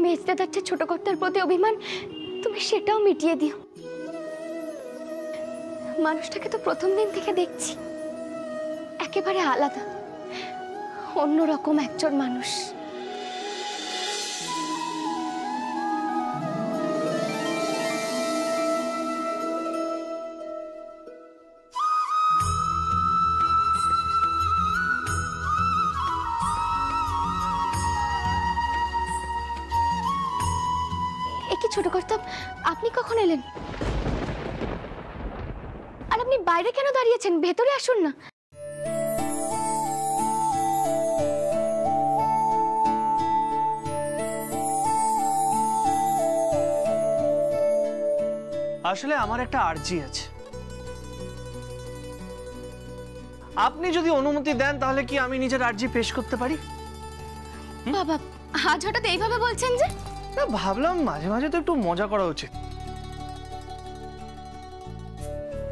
মেজদাদার যে ছোট কর্তার প্রতি অভিমান তুমি সেটাও মিটিয়ে দিও। মানুষটাকে তো প্রথম দিন থেকে দেখছি, একেবারে আলাদা, অন্যরকম একজন মানুষ। একি ছোট কর্তা, আপনি কখন এলেন? আর আপনি বাইরে কেন দাঁড়িয়েছেন? ভেতরে আসুন না। আসলে আমার একটা আর্জি আছে, আপনি যদি অনুমতি দেন তাহলে কি আমি নিজের আর্জি পেশ করতে পারি? বাবা, আজ হঠাৎ এইভাবে বলছেন যে? না, ভাবলাম মাঝে মাঝে তো একটু মজা করা উচিত।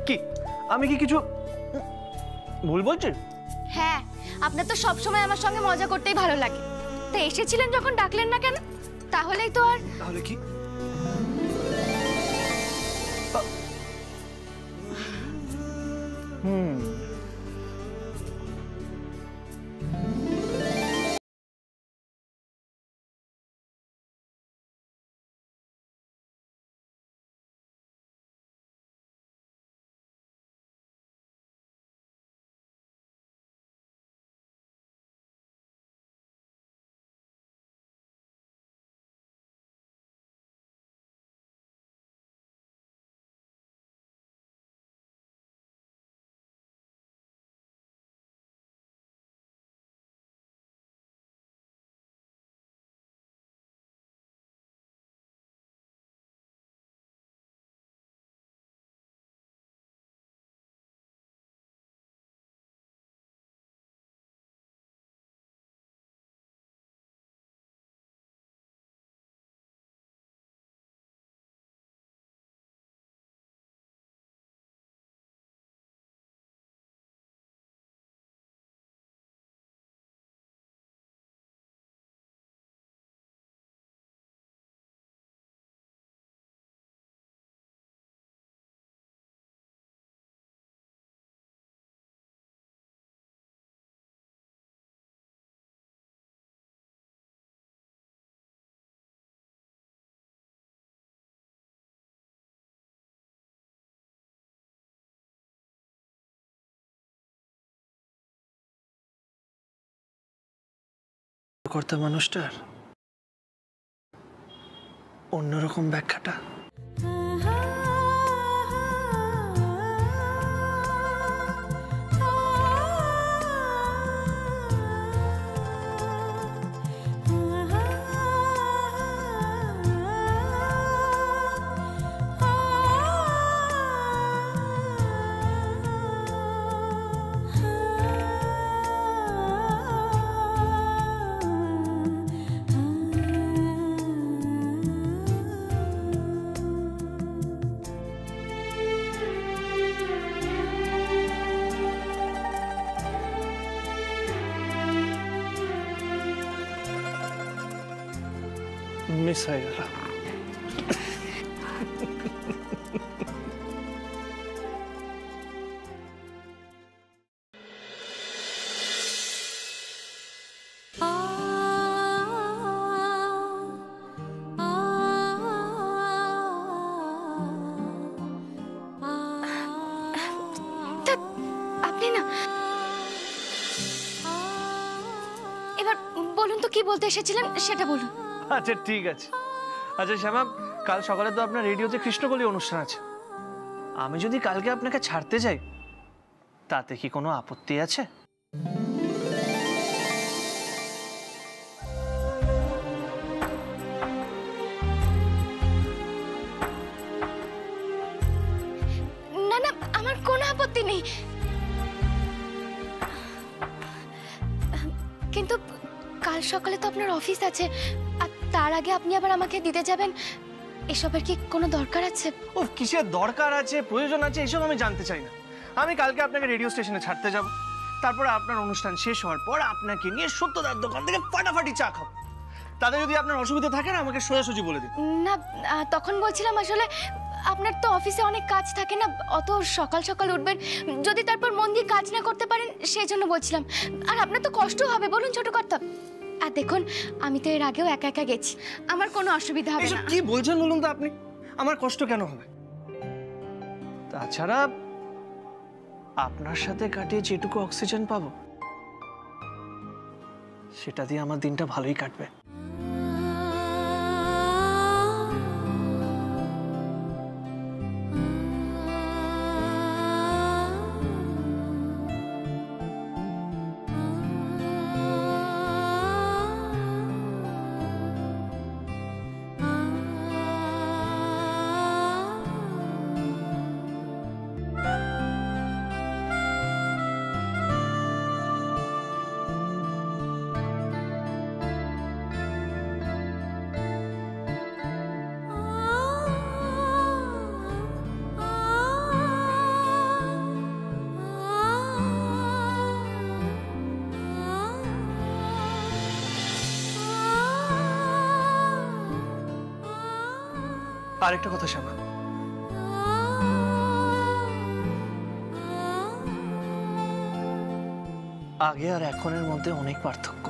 কি আমি কি কিছু ভুল বলছি? হ্যাঁ, আপনার তো সবসময় আমার সঙ্গে মজা করতেই ভালো লাগে। তা এসেছিলেন যখন ডাকলেন না কেন? তাহলেই তো আর। তাহলে কি? কর্তা মানুষটার অন্যরকম ব্যাখ্যাটা। মিস হয়ে গেল। আপনি না, এবার বলুন তো কি বলতে এসেছিলেন সেটা বলুন। আচ্ছা ঠিক আছে। আচ্ছা শ্যামা, কাল সকালে তো আপনার রেডিওতে কৃষ্ণকলি অনুষ্ঠান আছে। আমি যদি কালকে আপনাকে ছাড়তে যাই তাতে কি কোনো আপত্তি আছে? না না, আমার কোনো আপত্তি নেই, কিন্তু কাল সকালে তো আপনার অফিস আছে, আর তার আগে আপনি আবার আমাকে দিতে যাবেন, এসবের কি কোনো দরকার আছে? ও কিসের দরকার আছে, প্রয়োজন আছে এসব আমি জানতে চাই না। আমি কালকে আপনাকে রেডিও স্টেশনে ছাড়তে যাব, তারপরে আপনার অনুষ্ঠান শেষ হওয়ার পর আপনাকে নিয়ে সত্যদার দোকান থেকে ফাটাফাটি চা খাবো। তাতে যদি আপনার অসুবিধা থাকে না আমাকে সোজাসুজি বলে দিন। না তখন বলছিলাম আসলে আপনার তো অফিসে অনেক কাজ থাকে না, অত সকাল সকাল উঠবেন, যদি তারপর মন দিয়ে কাজ না করতে পারেন সেই জন্য বলছিলাম। আর আপনার তো কষ্ট হবে বলুন ছোট কর্তা। আর দেখুন আমি তো এর আগেও একা একা গেছি, আমার কোনো অসুবিধা হবে না। কি বলছেন বলুন তো আপনি? আমার কষ্ট কেন হবে? তাছাড়া আপনার সাথে কাটিয়ে যেটুকু অক্সিজেন পাবো সেটা দিয়ে আমার দিনটা ভালোই কাটবে। আরেকটা কথা শ্যামা, আগে আর এখনের মধ্যে অনেক পার্থক্য।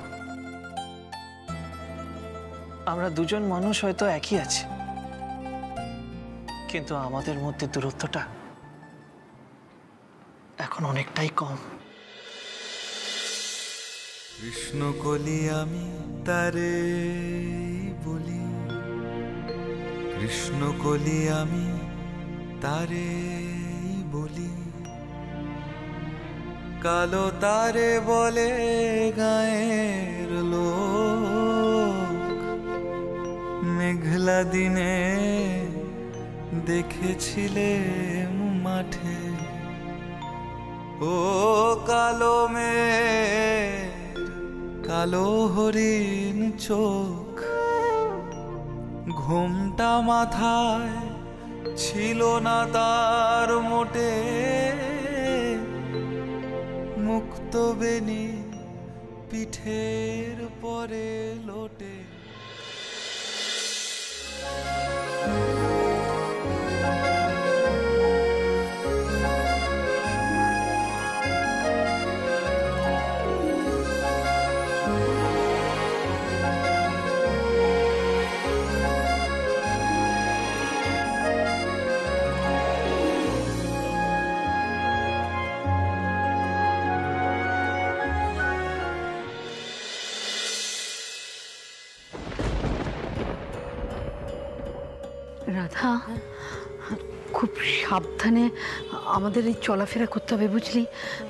আমরা দুজন মানুষ হয়তো একই আছি, কিন্তু আমাদের মধ্যে দূরত্বটা এখন অনেকটাই কম। কৃষ্ণ কলি আমি তারে বলি, কৃষ্ণ কলি আমি তারে বলি, কালো তারে বলে গায়ের লোক, মেঘলা দিনে দেখেছিলে মাঠে, ও কালো মেঘ কালো হরিণ চোখ, ঘুমটা মাথায় ছিল না তার মোটে, মুক্ত বেনি পিঠের পরে লোটে। রাধা, খুব সাবধানে আমাদের এই চলাফেরা করতে হবে বুঝলি?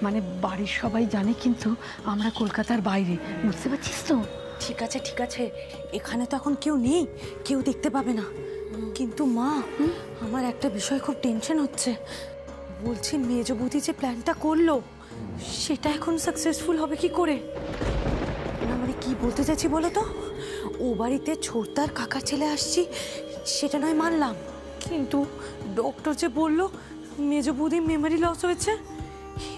মানে বাড়ির সবাই জানে কিন্তু আমরা কলকাতার বাইরে, বুঝতে পারছিস তো? ঠিক আছে ঠিক আছে, এখানে তো এখন কেউ নেই, কেউ দেখতে পাবে না। কিন্তু মা, আমার একটা বিষয় খুব টেনশন হচ্ছে। বলছি মেজ বৌদি যে প্ল্যানটা করলো সেটা এখন সাকসেসফুল হবে কি করে? না মানে কি বলতে চাইছি বলো তো, ও বাড়িতে ছোটদার কাকার ছেলে আসছি সেটা নয় মানলাম, কিন্তু ডক্টর যে বললো মেজ বৌদি মেমোরি লস হয়েছে,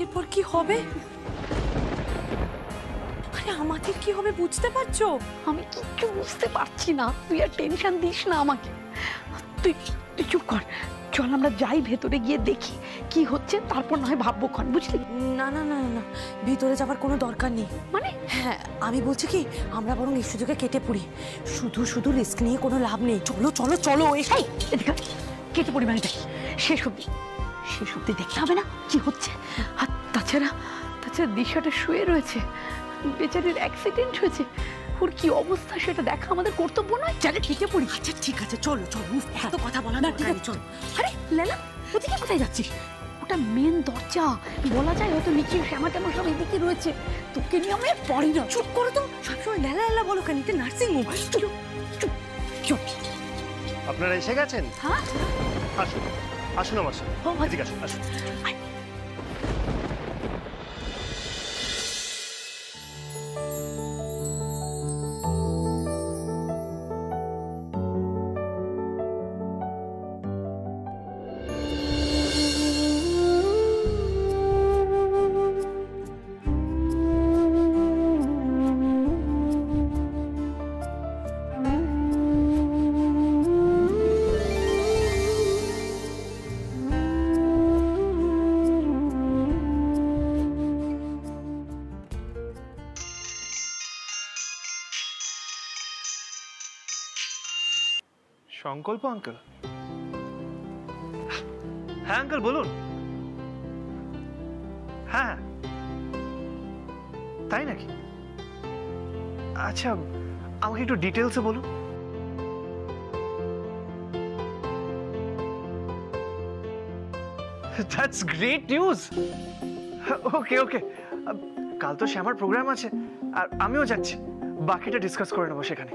এরপর কি হবে? আরে আমাদের কি হবে বুঝতে পারছো? আমি কিচ্ছু বুঝতে পারছি না, তুই আর টেনশন দিস না আমাকে। তুই তুই চুপ কর, চল আমরা যাই ভেতরে গিয়ে দেখি কি হচ্ছে, তারপর না হয় ভাববো ক্ষণ, বুঝলি? না না না না, ভিতরে যাবার কোনো দরকার নেই। মানে হ্যাঁ, আমি বলছি কি আমরা বরং এই সুযোগে কেটে পড়ি, শুধু শুধু রিস্ক নিয়ে কোনো লাভ নেই। চলো চলো চলো, এই এদিকে কেটে পড়ি মানে দেখি, শেষ অব্দি দেখতে হবে না কি হচ্ছে। আর তাছাড়া দিশাটা শুয়ে রয়েছে, বেচারির অ্যাক্সিডেন্ট হয়েছে, ওর কি অবস্থা সেটা দেখা আমাদের কর্তব্য নয়? চলে কেটে পড়ি। আচ্ছা ঠিক আছে চলো চলো, এত কথা বলা না, ঠিক আছে চলো। আরে লেলা, ওদিকে কোথায় যাচ্ছিস? ওটা মেন দরজা, বলা যায় হয়তো নিচে শ্যামা ট্যামা সব এদিকে রয়েছে, তোকে নিয়ে আমি পড়ি না। চুপ করো তো, সবসময় লেলা লেলা বলো কেন? এটা নার্সিং হোম। চুপ চুপ চুপ। আপনারা এসে গেছেন? হ্যাঁ আসুন আসুন আমার সাথে, এদিকে আসুন আসুন। সংকল্প আঙ্কেল? হ্যাঁ আঙ্কেল বলুন। হ্যাঁ, তাই নাকি? আচ্ছা, আমাকে একটু ডিটেলসে বলুন। That's great news. ওকে ওকে, কাল তো শ্যামার প্রোগ্রাম আছে আর আমিও যাচ্ছি, বাকিটা ডিসকাস করে নেবো সেখানে।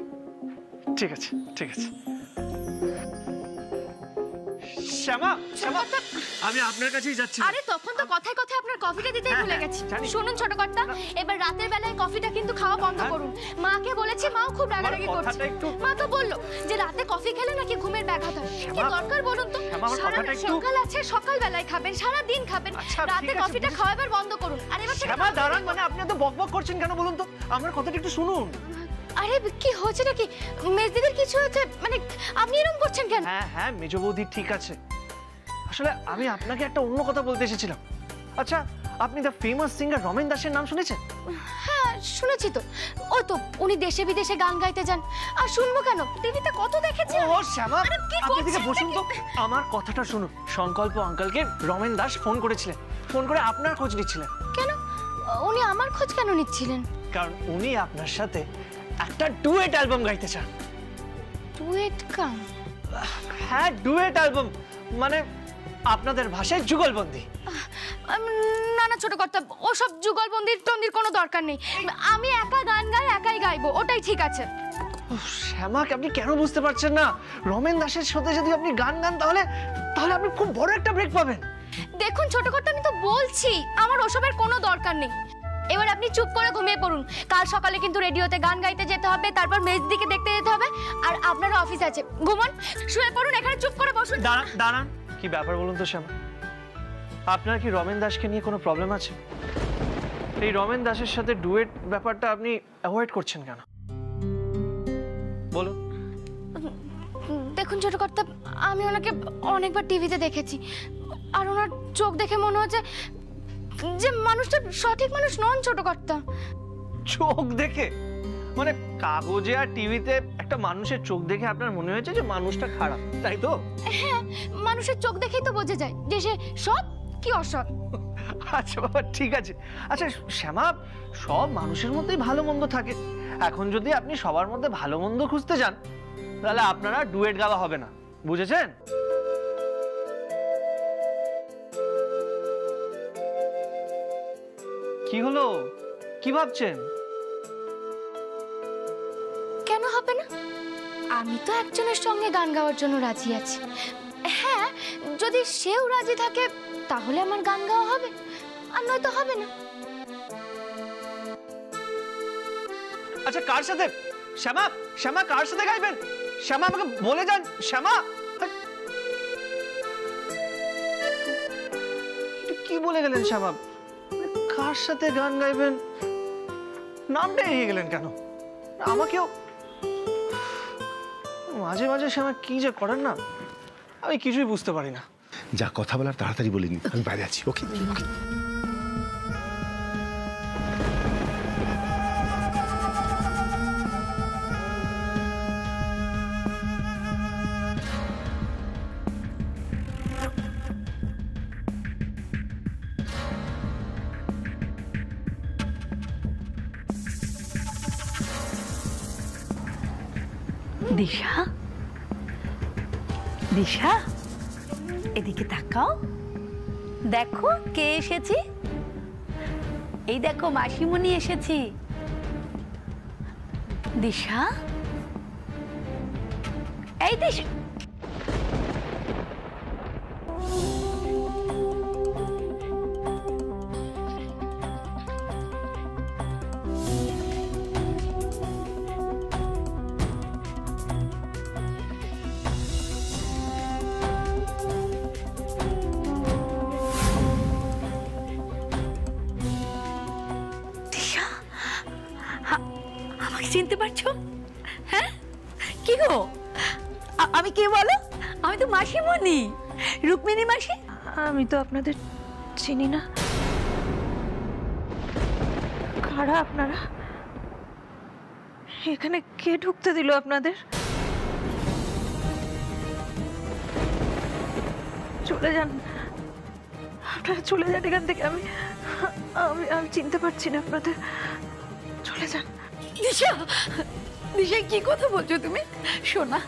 ঠিক আছে ঠিক আছে। শ্যামা শ্যামা, আমি আপনার কাছেই যাচ্ছি। আরে তখন তো কথায় কথায় আপনার কফিটা দিতেই ভুলে গেছি। জানি। শুনুন ছোট কর্তা, এবার রাতের বেলায় কফিটা কিন্তু খাওয়া বন্ধ করুন। মাকে বলেছি, মাও খুব রাগারাগি আমার করছে। কথাটা একটু- মা তো বললো যে রাতে কফি খেলে নাকি ঘুমের ব্যাঘাত হয়। কি শ্যামা, দরকার বলুন তো? শ্যামা, আমার সারা কথাটা একটু- সকাল আছে, সকাল বেলায় খাবেন, সারা দিন খাবেন, আচ্ছা, রাতে ঠিক আছে, কফিটা বুঝেছি। খাওয়াবার বন্ধ করুন। আর এবার থেকে শ্যামা দাঁড়ান, মানে আপনি এত বকবক করছেন কেন বলুন তো? আমার কথাটা একটু শুনুন। আরে কি হয়েছে নাকি? মেজদিদের কিছু হয়েছে? মানে আপনি এরকম করছেন কেন? হ্যাঁ হ্যাঁ, মেজ বৌদি ঠিক আছে। আসলে আমি আপনাকে একটা অন্য কথা বলতে এসেছিলাম। আচ্ছা, আপনি দ্য ফেমাস সিঙ্গার রমেন দাসের নাম শুনেছেন? হ্যাঁ শুনেছি তো। ও তো উনি দেশে বিদেশে গান গাইতে যান। আর শুনবো কেন, টিভিতে কত দেখেছি। ও শ্যামা, আরে কি আপনি দিকে করছেন বসুন তো। নাকি? আমার কথাটা শুনুন। সংকল্প আঙ্কেলকে রমেন দাস ফোন করেছিলেন, ফোন করে আপনার খোঁজ নিচ্ছিলেন। কেন উনি আমার খোঁজ কেন নিচ্ছিলেন? কারণ উনি আপনার সাথে একটা ডুয়েট অ্যালবাম গাইতে চান। ডুয়েট গান? হ্যাঁ, ডুয়েট অ্যালবাম, মানে আপনাদের ভাষায় যুগলবন্দি। না না ছোট কর্তা, ওসব যুগলবন্দির টন্দির কোনো দরকার নেই। আমি একা গান গাই, একাই গাইবো, ওটাই ঠিক আছে। উফ, শ্যামাকে আপনি কেন বুঝতে পারছেন না? রমেন দাসের সাথে যদি আপনি গান গান তাহলে তাহলে আপনি খুব বড় একটা ব্রেক পাবেন। দেখুন ছোট কর্তা, আমি তো বলছি আমার ওসবের কোনো দরকার নেই। এবার আপনি চুপ করে ঘুমিয়ে পড়ুন। কাল সকালে কিন্তু রেডিওতে গান গাইতে যেতে হবে, তারপর মেজদিকে দেখতে যেতে হবে, আর আপনারও অফিস আছে। ঘুমন, শুয়ে পড়ুন, এখানে চুপ করে বসুন। দাঁড়ান দাঁড়ান, কি ব্যাপার বলুন তো শ্যামা? আপনার কি রমেন দাসকে নিয়ে কোনো প্রবলেম আছে? এই রমেন দাসের সাথে ডুয়েট ব্যাপারটা আপনি অ্যাভয়েড করছেন কেন বলুন? দেখুন ছোট কর্তা, আমি ওনাকে অনেকবার টিভিতে দেখেছি, আর ওনার চোখ দেখে মনে হচ্ছে যে মানুষটা সঠিক মানুষ নন ছোট কর্তা। চোখ দেখে? মানে কাগজে আর টিভিতে একটা মানুষের চোখ দেখে আপনার মনে হয়েছে যে মানুষটা খারাপ, তাই তো? হ্যাঁ, মানুষের চোখ দেখেই তো বোঝা যায় যে সে সৎ কি অসৎ। আচ্ছা বাবা, ঠিক আছে। আচ্ছা শ্যামা, সব মানুষের মধ্যেই ভালো মন্দ থাকে। এখন যদি আপনি সবার মধ্যে ভালো মন্দ খুঁজতে যান, তাহলে আপনারা ডুয়েট গাওয়া হবে না, বুঝেছেন? কি হলো, কি ভাবছেন? কেন হবে না? আমি তো একজনের সঙ্গে গান গাওয়ার জন্য রাজি আছি। হ্যাঁ, যদি সেও রাজি থাকে তাহলে আমার গান গাওয়া হবে, আর নয়তো হবে না। আচ্ছা কার সাথে? শ্যামা, শ্যামা কার সাথে গাইবেন? শ্যামা আমাকে বলে যান। শ্যামা, কি বলে গেলেন শ্যামা? কার সাথে গান গাইবেন? নামটা এড়িয়ে গেলেন কেন? আমাকেও মাঝে মাঝে শ্যামা কি যে করেন না, আমি কিছুই বুঝতে পারি না। যা কথা বলার তাড়াতাড়ি বলে নিন, আমি বাইরে আছি। ওকে ওকে। দিশা, দিশা, এদিকে তাকাও, দেখো কে এসেছি। এই দেখো মাসিমণি এসেছি। দিশা, এই দিশা, আমাকে চিনতে পারছো? হ্যাঁ, কি গো, আমি কে বলো? আমি তো মাসিমণি, রুক্মিণী মাসি। আমি তো আপনাদের চিনি না। কারা আপনারা? এখানে কে ঢুকতে দিল আপনাদের? চলে যান, আপনারা চলে যান এখান থেকে। আমি আমি আমি চিনতে পারছি না আপনাদের। চলে যান। দিশা, দিশা কি কথা বলছো তুমি? শোনা,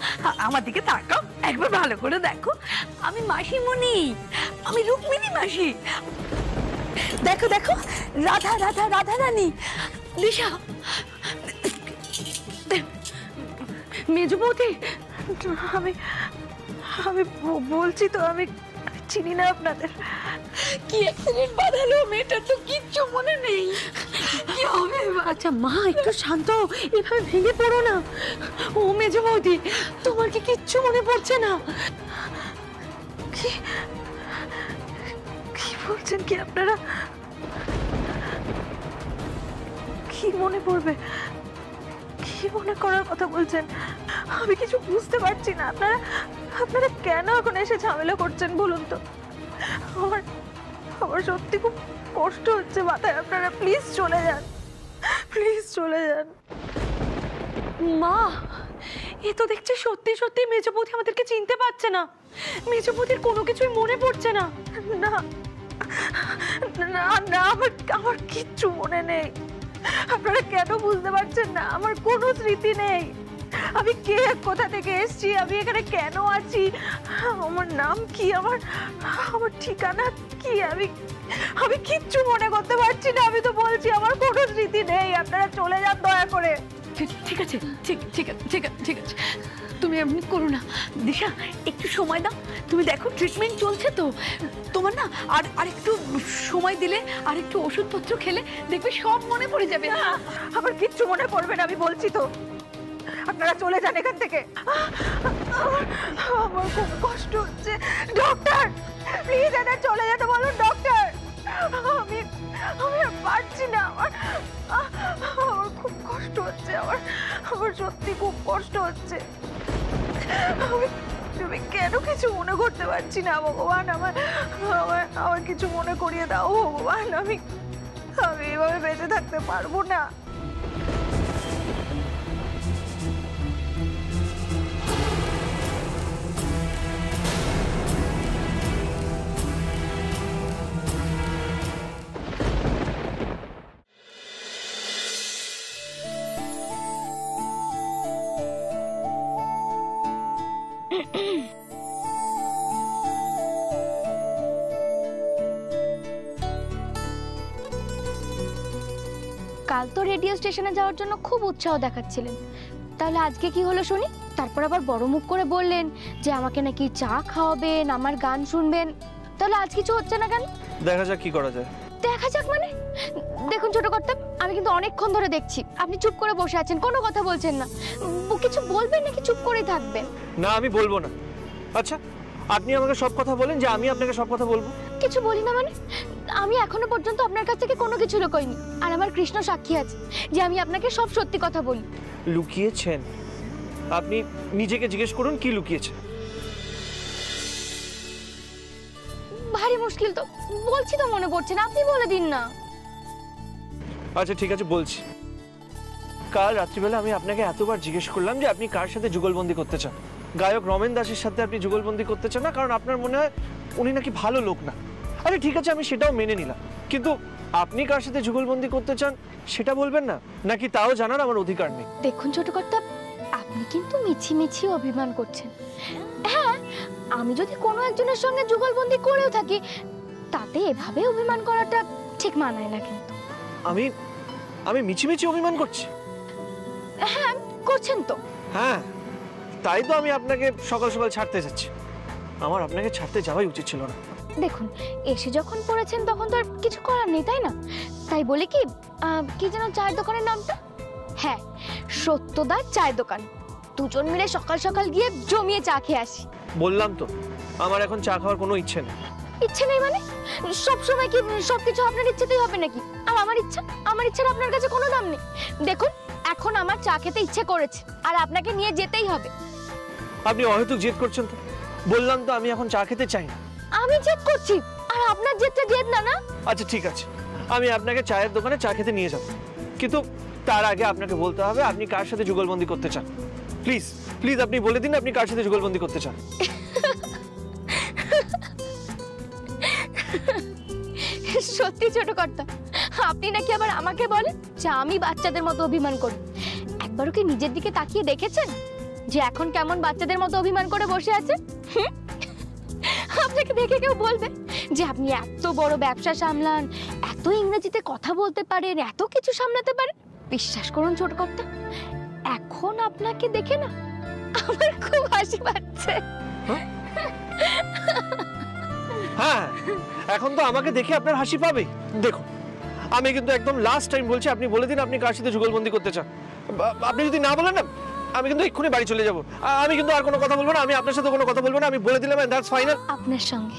আমার দিকে তাকাও, একবার ভালো করে দেখো। আমি মাসিমণি, আমি রুক্মিণী মাসি। দেখো দেখো, রাধা রাধা রাধা রানী। দিশা, মেজো বৌদি, আমি আমি বলছি তো আমি চিনি না আপনাদের। কি অ্যাক্সিডেন্ট বাঁধালো, মেয়েটার তো কিচ্ছু মনে নেই। কি হবে? আচ্ছা মা, একটু শান্ত হও, এভাবে ভেঙে পড়ো না। ও মেজো বৌদি, তোমার কি কিচ্ছু মনে পড়ছে না? কি কি বলছেন কি আপনারা? কি মনে পড়বে? কি মনে করার কথা বলছেন? আমি কিছু বুঝতে পারছি না। আপনারা আপনারা কেন এখন এসে ঝামেলা করছেন বলুন তো? আমার আমার সত্যি খুব কষ্ট হচ্ছে মাথায়। আপনারা প্লিজ চলে যান, প্লিজ চলে যান। মা, এ তো দেখছি সত্যি সত্যি মেজো বৌদি আমাদেরকে চিনতে পারছে না। মেজো বৌদির কোনো কিছুই মনে পড়ছে না। না না না, আমার কিচ্ছু মনে নেই। আপনারা কেন বুঝতে পারছেন না? আমার কোনো স্মৃতি নেই। আমি কে, কোথা থেকে এসেছি, আমি এখানে কেন আছি, আমার নাম কি, আমার আমার ঠিকানা কি, আমি কিচ্ছু মনে করতে পারছি না। আমি তো বলছি আমার কোনো স্মৃতি নেই। আপনারা চলে যান দয়া করে। ঠিক আছে, ঠিক ঠিক আছে, ঠিক আছে, ঠিক আছে, তুমি এমনি করো না। দিশা, একটু সময় দাও। তুমি দেখো ট্রিটমেন্ট চলছে তো তোমার, না আর একটু সময় দিলে, আর একটু ওষুধপত্র খেলে দেখবে সব মনে পড়ে যাবে। আমার কিচ্ছু মনে পড়বে না, আমি বলছি তো। আপনারা চলে যান এখান থেকে। আমার খুব কষ্ট হচ্ছে। ডক্টর, প্লিজ এদের চলে যেতে বলুন ডক্টর। আমি আমি আর পারছি না। আমার খুব কষ্ট হচ্ছে। আমার সত্যি খুব কষ্ট হচ্ছে। আমি কেন কিছু মনে করতে পারছি না ভগবান? আমার কিছু মনে করিয়ে দাও ভগবান। আমি এভাবে বেঁচে থাকতে পারবো না। কাল তো রেডিও স্টেশনে যাওয়ার জন্য খুব উৎসাহ দেখাচ্ছিলেন, তাহলে আজকে কি হলো শুনি? তারপর আবার বড় মুখ করে বললেন যে আমাকে নাকি চা খাওয়াবেন, আমার গান শুনবেন। তাহলে আজ কিছু হচ্ছে না কেন? দেখা যাক কি করা যায়। দেখা যাক মানে? দেখুন ছোট কর্তা, আমি কিন্তু অনেকক্ষণ ধরে দেখছি আপনি চুপ করে বসে আছেন, কোনো কথা বলছেন না। কিছু বলবেন নাকি চুপ করেই থাকবেন? না, আমি বলবো না। আচ্ছা, আপনি আমাকে সব কথা বলেন যে আমি আপনাকে সব কথা বলবো। কিছু বলি না মানে? আমি এখনো পর্যন্ত আপনার কাছ থেকে কোনো কিছু লুকোইনি, আর আমার কৃষ্ণ সাক্ষী আছে যে আমি আপনাকে সব সত্যি কথা বলি। লুকিয়েছেন? আপনি নিজেকে জিজ্ঞেস করুন কি লুকিয়েছে। ভারী মুশকিল তো, বলছি তো মনে পড়ছে না, আপনি বলে দিন না। আচ্ছা ঠিক আছে, বলছি। কাল রাত্রিবেলা আমি আপনাকে এতবার জিজ্ঞেস করলাম যে আপনি কার সাথে যুগলবন্দি করতে চান। গায়ক রমেন দাসের সাথে আপনি যুগলবন্দি করতে চান না, কারণ আপনার মনে হয় উনি নাকি ভালো লোক না। আরে ঠিক আছে, আমি সেটাও মেনে নিলাম, কিন্তু আপনি কার সাথে যুগলবন্দি করতে চান সেটা বলবেন না, নাকি তাও জানার আমার অধিকার নেই? দেখুন ছোট কর্তা, আপনি কিন্তু মিছি মিছি অভিমান করছেন। হ্যাঁ, আমি যদি কোনো একজনের সঙ্গে যুগলবন্দি করেও থাকি, তাতে এভাবে অভিমান করাটা ঠিক মানায় না। কিন্তু আমি মিছিমিছি অভিমান করছি? হ্যাঁ, করছেন তো। হ্যাঁ, তাই তো আমি আপনাকে সকাল সকাল ছাড়তে যাচ্ছি। আমার আপনাকে ছাড়তে যাওয়াই উচিত ছিল না। দেখুন, এসে যখন পড়েছেন তখন তো আর কিছু করার নেই, তাই না? তাই বলে কি কি যেন চায়ের দোকানের নামটা? হ্যাঁ, সত্যদার চায়ের দোকান। দুজন মিলে সকাল সকাল গিয়ে জমিয়ে চা খেয়ে আসি। বললাম তো, আমার এখন চা খাওয়ার কোনো ইচ্ছে নেই। ইচ্ছে নেই মানে? সবসময় কি সবকিছু আপনার ইচ্ছেতেই হবে নাকি? আর আমার ইচ্ছার আপনার কাছে কোনো দাম নেই। দেখুন, এখন আমার চা খেতে ইচ্ছে করেছে, আর আপনাকে নিয়ে যেতেই হবে। আপনি অহেতুক জেদ করছেন তো। বললাম তো আমি এখন চা খেতে চাই না। আমি জেদ করছি, আর আপনার জেদটা জেদ না। না আচ্ছা ঠিক আছে, আমি আপনাকে চায়ের দোকানে চা খেতে নিয়ে যাব, কিন্তু তার আগে আপনাকে বলতে হবে আপনি কার সাথে যুগলবন্দি করতে চান। প্লিজ প্লিজ আপনি বলে দিন আপনি কার সাথে যুগলবন্দি করতে চান। সত্যি ছোট কর্তা, আপনি নাকি আবার আমাকে বলেন যে আমি বাচ্চাদের মতো অভিমান করি। একবারও কি নিজের দিকে তাকিয়ে দেখেছেন যে এখন কেমন বাচ্চাদের মতো অভিমান করে বসে আছে? আপনাকে দেখে কেউ বলবে যে আপনি এত বড় ব্যবসা সামলান, এত ইংরেজিতে কথা বলতে পারেন, এত কিছু সামলাতে পারেন? বিশ্বাস করুন ছোট কর্তা, এখন আপনাকে দেখে না আমার খুব হাসি পাচ্ছে। হ্যাঁ, এখন তো আমাকে দেখে আপনার হাসি পাবে। দেখুন, আমি কিন্তু একদম লাস্ট টাইম বলছি, আপনি বলে দিন আপনি কার সাথে যুগলবন্দি করতে চান। আপনি যদি না বলেন না, আমি কিন্তু এক্ষুনি বাড়ি চলে যাব। আমি কিন্তু আর কোনো কথা বলবো না, আমি আপনার সাথে কোনো কথা বলবো না, আমি বলে দিলাম, দ্যাটস ফাইনাল। আপনার সঙ্গে